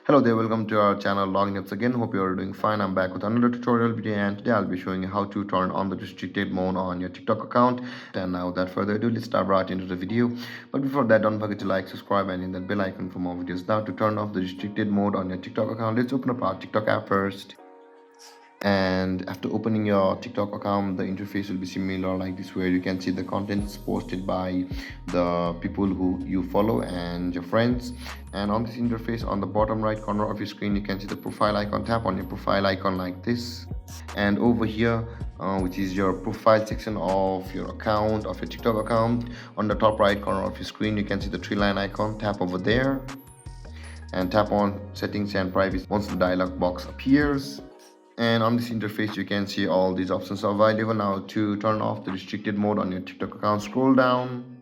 Hello there, welcome to our channel Logging Tips again. Hope you are doing fine. I'm back with another tutorial video, and today I'll be showing you how to turn on the restricted mode on your TikTok account. And now without further ado, let's dive right into the video. But before that, don't forget to like, subscribe, and hit that bell icon for more videos. Now to turn off the restricted mode on your TikTok account, let's open up our TikTok app first. And after opening your TikTok account, the interface will be similar like this, where you can see the contents posted by the people who you follow and your friends. And on this interface, on the bottom right corner of your screen, you can see the profile icon. Tap on your profile icon like this, and over here, which is your profile section of your account, of your TikTok account, on the top right corner of your screen, you can see the three line icon. Tap over there and tap on settings and privacy once the dialog box appears. And on this interface, you can see all these options are available. Now to turn off the restricted mode on your TikTok account, scroll down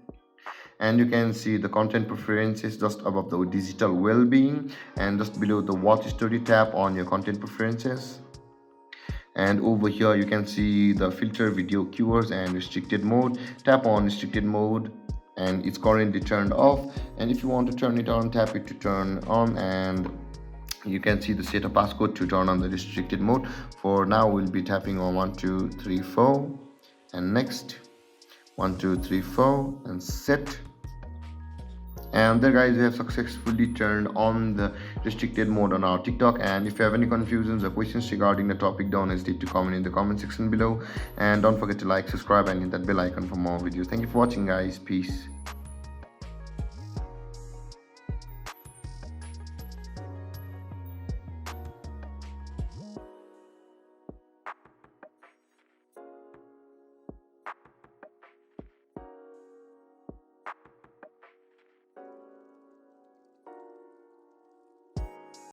and you can see the content preferences just above the digital well-being, and just below the watch story, tap on your content preferences. And over here you can see the filter video keywords and restricted mode. Tap on restricted mode, and it's currently turned off. And if you want to turn it on, tap it to turn on, and you can see the set a passcode to turn on the restricted mode. For now, we'll be tapping on 1 2 3 4 and next 1 2 3 4 and set. And there guys, we have successfully turned on the restricted mode on our TikTok. And if you have any confusions or questions regarding the topic, don't hesitate to comment in the comment section below. And don't forget to like, subscribe, and hit that bell icon for more videos. Thank you for watching guys. Peace.